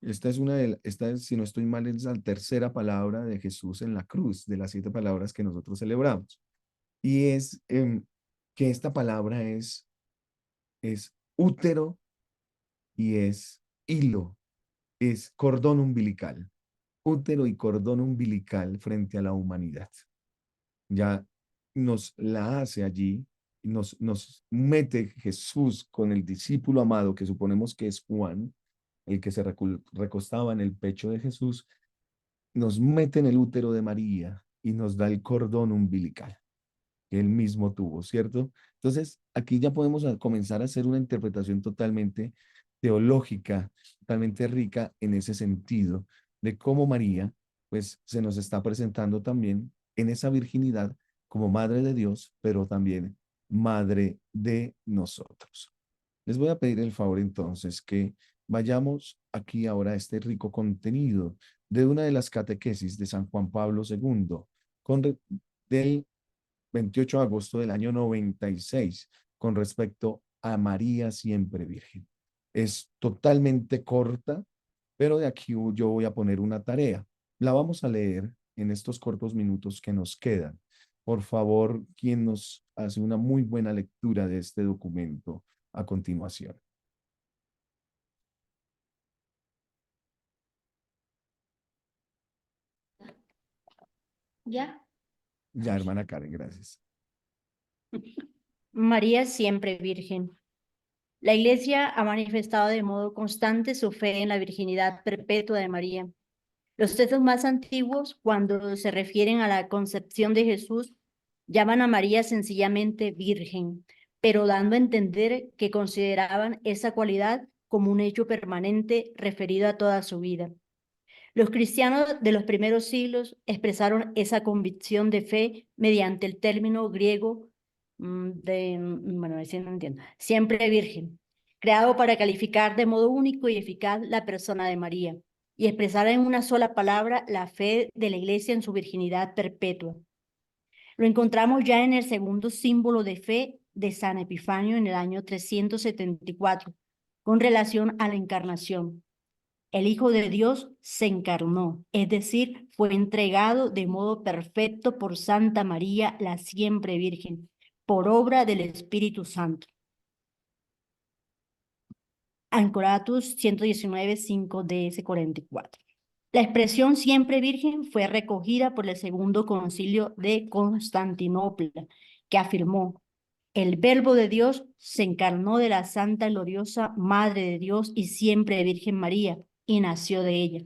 esta es, si no estoy mal, es la tercera palabra de Jesús en la cruz, de las 7 palabras que nosotros celebramos. Y es que esta palabra es útero y es hilo, es cordón umbilical, útero y cordón umbilical frente a la humanidad. Ya nos la hace allí, nos mete Jesús con el discípulo amado, que suponemos que es Juan, el que se recostaba en el pecho de Jesús, nos mete en el útero de María y nos da el cordón umbilical que él mismo tuvo, ¿cierto? Entonces, aquí ya podemos comenzar a hacer una interpretación totalmente teológica, totalmente rica en ese sentido, de cómo María, pues, se nos está presentando también en esa virginidad como madre de Dios, pero también madre de nosotros. Les voy a pedir el favor entonces que vayamos aquí ahora a este rico contenido de una de las catequesis de San Juan Pablo II, del 28 de agosto del año 96, con respecto a María siempre Virgen. Es totalmente corta, pero de aquí yo voy a poner una tarea. La vamos a leer en estos cortos minutos que nos quedan. Por favor, quien nos hace una muy buena lectura de este documento a continuación. ¿Ya? Ya, hermana Karen, gracias. María siempre virgen. La Iglesia ha manifestado de modo constante su fe en la virginidad perpetua de María. Los textos más antiguos, cuando se refieren a la concepción de Jesús, llaman a María sencillamente virgen, pero dando a entender que consideraban esa cualidad como un hecho permanente referido a toda su vida. Los cristianos de los primeros siglos expresaron esa convicción de fe mediante el término griego bueno, así no entiendo, siempre virgen, creado para calificar de modo único y eficaz la persona de María y expresar en una sola palabra la fe de la Iglesia en su virginidad perpetua. Lo encontramos ya en el segundo símbolo de fe de San Epifanio en el año 374, con relación a la encarnación. El Hijo de Dios se encarnó, es decir, fue entregado de modo perfecto por Santa María, la siempre Virgen, por obra del Espíritu Santo. Ancoratus 119, 5 DS 44. La expresión siempre Virgen fue recogida por el Segundo Concilio de Constantinopla, que afirmó: el Verbo de Dios se encarnó de la Santa y Gloriosa Madre de Dios y siempre Virgen María, y nació de ella.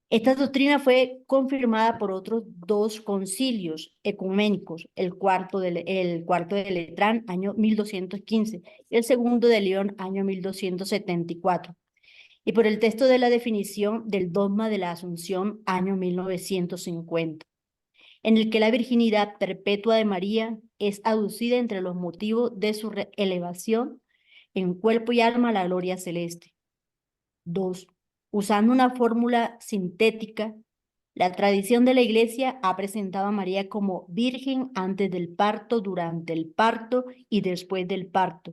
Esta doctrina fue confirmada por otros 2 concilios ecuménicos, el cuarto de Letrán, año 1215, y el segundo de León, año 1274, y por el texto de la definición del dogma de la Asunción, año 1950, en el que la virginidad perpetua de María es aducida entre los motivos de su elevación en cuerpo y alma a la gloria celeste. 2. Usando una fórmula sintética, la tradición de la Iglesia ha presentado a María como virgen antes del parto, durante el parto y después del parto,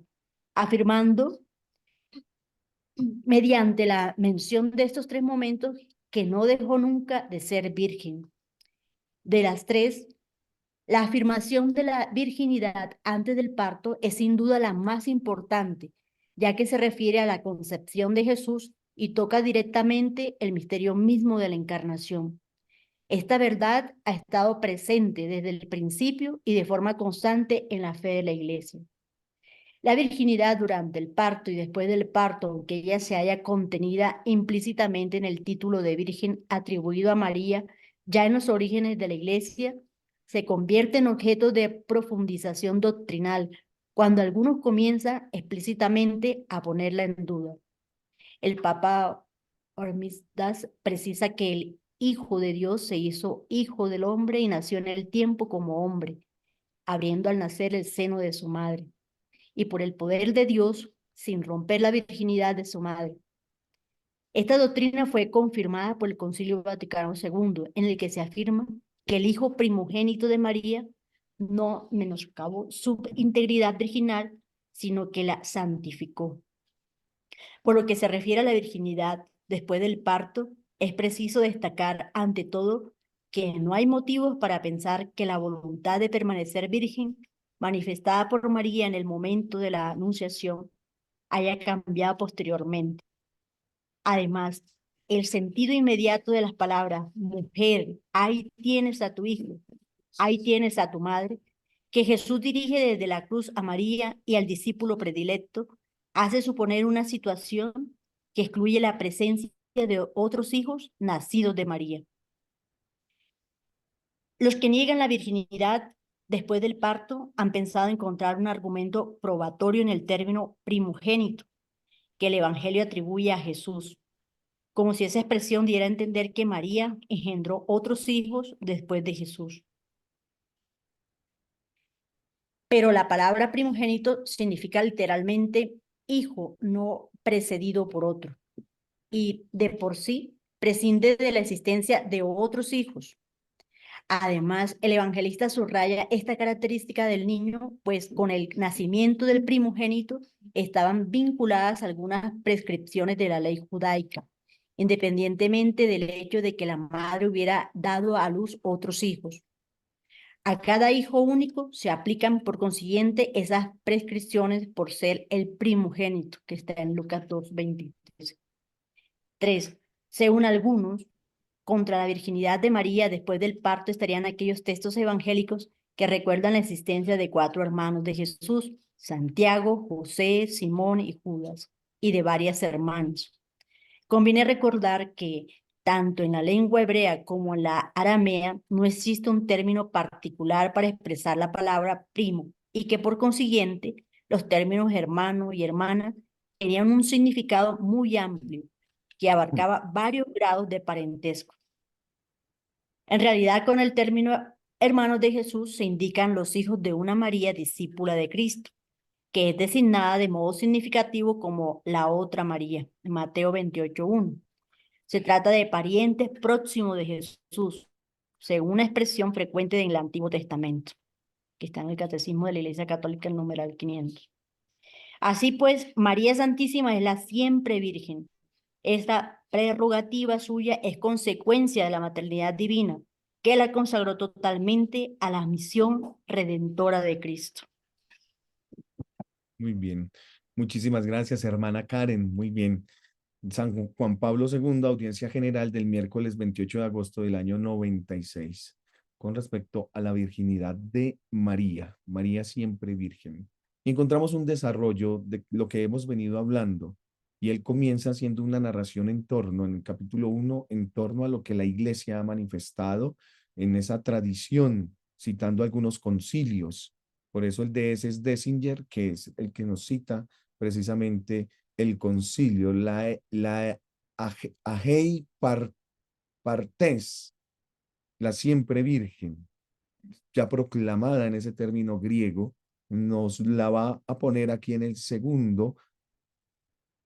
afirmando mediante la mención de estos 3 momentos que no dejó nunca de ser virgen. De las 3, la afirmación de la virginidad antes del parto es sin duda la más importante, ya que se refiere a la concepción de Jesús y toca directamente el misterio mismo de la encarnación. Esta verdad ha estado presente desde el principio y de forma constante en la fe de la Iglesia. La virginidad durante el parto y después del parto, aunque ella se haya contenida implícitamente en el título de virgen atribuido a María, ya en los orígenes de la Iglesia, se convierte en objeto de profundización doctrinal cuando algunos comienzan explícitamente a ponerla en duda. El Papa Hormisdas precisa que el Hijo de Dios se hizo hijo del hombre y nació en el tiempo como hombre, abriendo al nacer el seno de su madre, y por el poder de Dios, sin romper la virginidad de su madre. Esta doctrina fue confirmada por el Concilio Vaticano II, en el que se afirma que el hijo primogénito de María no menoscabó su integridad virginal, sino que la santificó. Por lo que se refiere a la virginidad después del parto, es preciso destacar ante todo que no hay motivos para pensar que la voluntad de permanecer virgen, manifestada por María en el momento de la anunciación, haya cambiado posteriormente. Además, el sentido inmediato de las palabras, mujer, ahí tienes a tu hijo, ahí tienes a tu madre, que Jesús dirige desde la cruz a María y al discípulo predilecto, hace suponer una situación que excluye la presencia de otros hijos nacidos de María. Los que niegan la virginidad después del parto han pensado encontrar un argumento probatorio en el término primogénito que el Evangelio atribuye a Jesús, como si esa expresión diera a entender que María engendró otros hijos después de Jesús. Pero la palabra primogénito significa literalmente hijo no precedido por otro, y de por sí prescinde de la existencia de otros hijos. Además, el evangelista subraya esta característica del niño, pues con el nacimiento del primogénito estaban vinculadas algunas prescripciones de la ley judaica, independientemente del hecho de que la madre hubiera dado a luz otros hijos. A cada hijo único se aplican, por consiguiente, esas prescripciones por ser el primogénito, que está en Lucas 2:23. 3. Según algunos, contra la virginidad de María después del parto estarían aquellos textos evangélicos que recuerdan la existencia de 4 hermanos de Jesús, Santiago, José, Simón y Judas, y de varias hermanas. Conviene recordar que tanto en la lengua hebrea como en la aramea no existe un término particular para expresar la palabra primo y que por consiguiente los términos hermano y hermana tenían un significado muy amplio que abarcaba varios grados de parentesco. En realidad, con el término hermanos de Jesús se indican los hijos de una María discípula de Cristo, que es designada de modo significativo como la otra María, en Mateo 28:1. Se trata de parientes próximos de Jesús, según una expresión frecuente en el Antiguo Testamento, que está en el Catecismo de la Iglesia Católica, el numeral 500. Así pues, María Santísima es la siempre Virgen. Esta prerrogativa suya es consecuencia de la maternidad divina, que la consagró totalmente a la misión redentora de Cristo. Muy bien. Muchísimas gracias, hermana Karen. Muy bien. San Juan Pablo II, audiencia general del miércoles 28 de agosto del año 96, con respecto a la virginidad de María, María siempre virgen. Y encontramos un desarrollo de lo que hemos venido hablando, y él comienza haciendo una narración en el capítulo 1, en torno a lo que la Iglesia ha manifestado en esa tradición, citando algunos concilios. Por eso el DS es Dessinger, que es el que nos cita precisamente el concilio, la Agei Partes, la siempre virgen, ya proclamada en ese término griego, nos la va a poner aquí en el segundo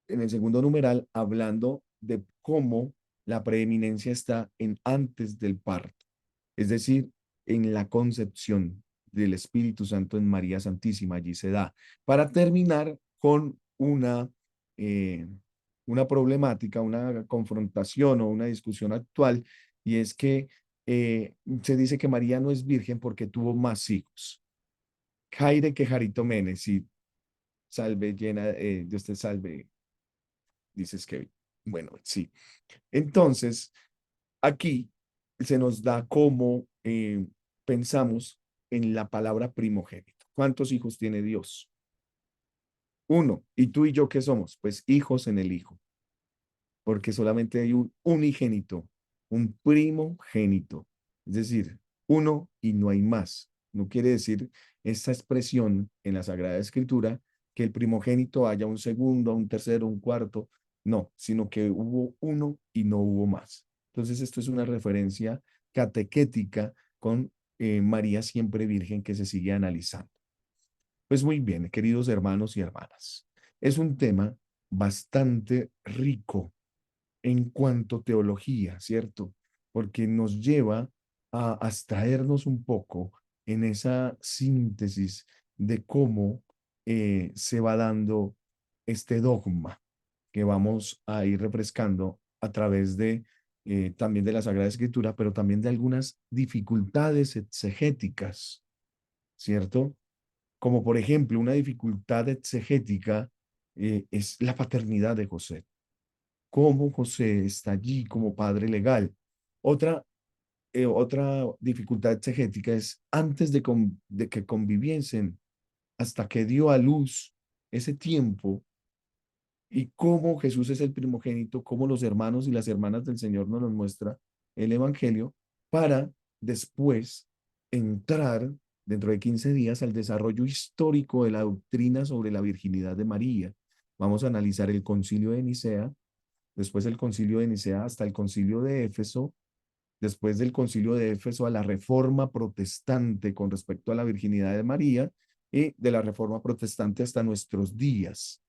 numeral, hablando de cómo la preeminencia está en antes del parto, es decir, en la concepción del Espíritu Santo en María Santísima, allí se da, para terminar con una problemática, una confrontación o una discusión actual, y es que se dice que María no es virgen porque tuvo más hijos. Jaire que Jarito Menes, y salve llena, Dios te salve, dices que, bueno, sí. Entonces, aquí se nos da cómo pensamos en la palabra primogénito. ¿Cuántos hijos tiene Dios? Uno. ¿Y tú y yo qué somos? Pues hijos en el Hijo, porque solamente hay un unigénito, un primogénito, es decir, uno y no hay más. No quiere decir esta expresión en la Sagrada Escritura que el primogénito haya un segundo, un tercero, un cuarto, no, sino que hubo uno y no hubo más. Entonces, esto es una referencia catequética con María siempre Virgen que se sigue analizando. Pues muy bien, queridos hermanos y hermanas, es un tema bastante rico en cuanto a teología, ¿cierto? Porque nos lleva a abstraernos un poco en esa síntesis de cómo se va dando este dogma que vamos a ir refrescando a través de también de la Sagrada Escritura, pero también de algunas dificultades exegéticas, ¿cierto? Como por ejemplo, una dificultad exegética es la paternidad de José. Cómo José está allí como padre legal. Otra dificultad exegética es antes de que conviviesen, hasta que dio a luz ese tiempo, y cómo Jesús es el primogénito, cómo los hermanos y las hermanas del Señor nos lo muestra el Evangelio, para después entrar dentro de 15 días al desarrollo histórico de la doctrina sobre la virginidad de María. Vamos a analizar el concilio de Nicea, después del concilio de Nicea hasta el concilio de Éfeso, después del concilio de Éfeso a la reforma protestante con respecto a la virginidad de María, y de la reforma protestante hasta nuestros días.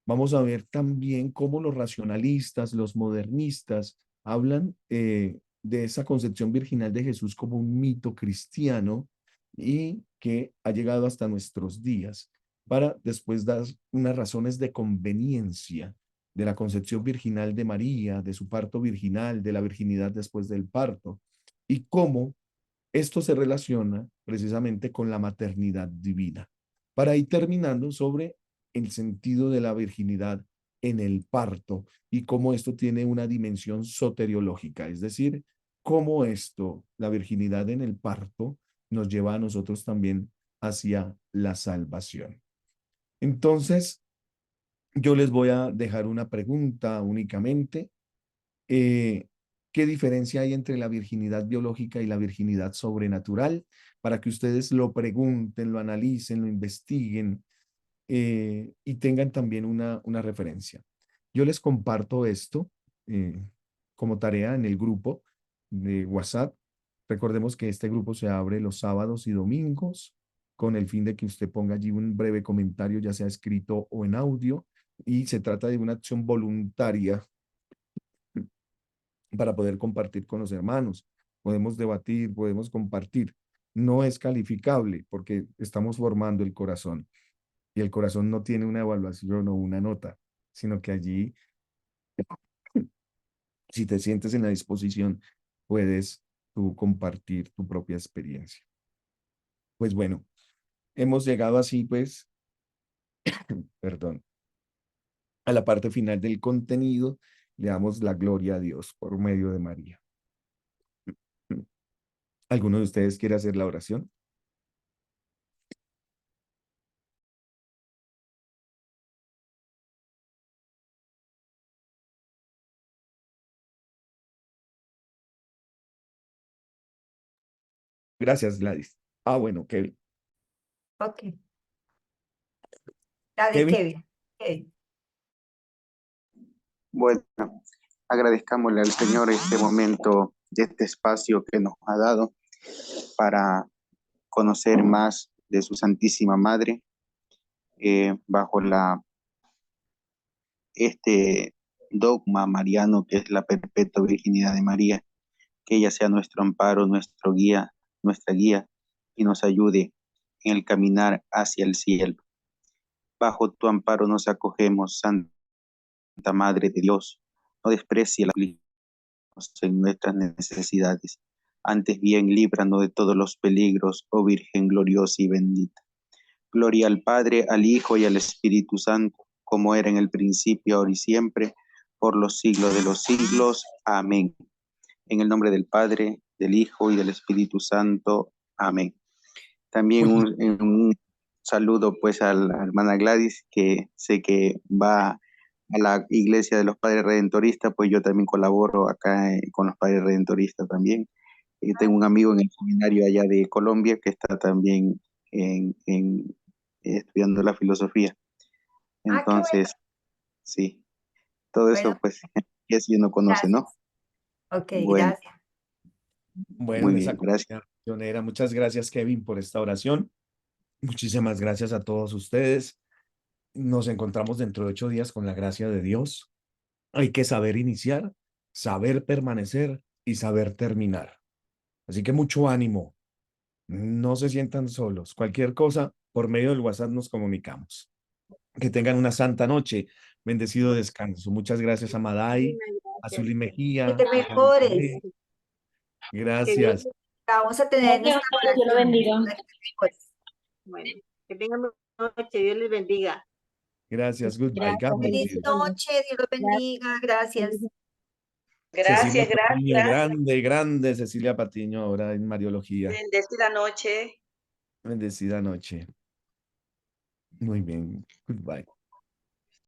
Vamos a ver también cómo los racionalistas, los modernistas, hablan de esa concepción virginal de Jesús como un mito cristiano y que ha llegado hasta nuestros días, para después dar unas razones de conveniencia de la concepción virginal de María, de su parto virginal, de la virginidad después del parto, y cómo esto se relaciona precisamente con la maternidad divina, para ir terminando sobre el sentido de la virginidad en el parto y cómo esto tiene una dimensión soteriológica, es decir, cómo esto, la virginidad en el parto, nos lleva a nosotros también hacia la salvación. Entonces, yo les voy a dejar una pregunta únicamente. ¿Qué diferencia hay entre la virginidad biológica y la virginidad sobrenatural? Para que ustedes lo pregunten, lo analicen, lo investiguen y tengan también una referencia. Yo les comparto esto como tarea en el grupo de WhatsApp. Recordemos que este grupo se abre los sábados y domingos con el fin de que usted ponga allí un breve comentario, ya sea escrito o en audio, y se trata de una acción voluntaria para poder compartir con los hermanos. Podemos debatir, podemos compartir. No es calificable porque estamos formando el corazón y el corazón no tiene una evaluación o una nota, sino que allí, si te sientes en la disposición, puedes tú compartir tu propia experiencia. Pues bueno, hemos llegado así pues, perdón, a la parte final del contenido. Le damos la gloria a Dios por medio de María. ¿Alguno de ustedes quiere hacer la oración? Gracias, Gladys. Ah, bueno, Kevin. Ok. Dale, Kevin. Kevin. Bueno, agradezcámosle al Señor este momento, este espacio que nos ha dado para conocer más de su Santísima Madre, bajo este dogma mariano que es la perpetua virginidad de María, que ella sea nuestro amparo, nuestra guía, y nos ayude en el caminar hacia el cielo. Bajo tu amparo nos acogemos, Santa Madre de Dios. No desprecie la en nuestras necesidades. Antes bien, líbranos de todos los peligros, oh Virgen gloriosa y bendita. Gloria al Padre, al Hijo y al Espíritu Santo, como era en el principio, ahora y siempre, por los siglos de los siglos. Amén. En el nombre del Padre, del Hijo y del Espíritu Santo. Amén. También saludo pues a la hermana Gladys, que sé que va a la iglesia de los Padres Redentoristas, pues yo también colaboro acá con los Padres Redentoristas también. Y tengo un amigo en el seminario allá de Colombia que está también estudiando la filosofía. Ah, qué bueno. Entonces, sí, todo eso Bueno, pues ya si uno conoce, ¿no? ok, Bueno, gracias. Bueno, muy en esa bien, gracias. comunidad misionera, muchas gracias, Kevin, por esta oración. Muchísimas gracias a todos ustedes. Nos encontramos dentro de 8 días con la gracia de Dios. Hay que saber iniciar, saber permanecer y saber terminar. Así que mucho ánimo. No se sientan solos. Cualquier cosa, por medio del WhatsApp nos comunicamos. Que tengan una santa noche. Bendecido descanso. Muchas gracias a Maday, a Zuli Mejía, Que te a mejores. Javier. Gracias. Vamos a tener Gracias, nuestra Dios lo oración. bendiga. Para que te mejores. Bueno, que tengan buena noche, Dios les bendiga. Gracias. Goodbye. Gracias, God Feliz bless you. noche, Dios los bendiga. Gracias. Cecilia Gracias, Patiño, gracias. grande, grande Cecilia Patiño, ahora en Mariología. Bendecida noche. Bendecida noche. Muy bien. Goodbye.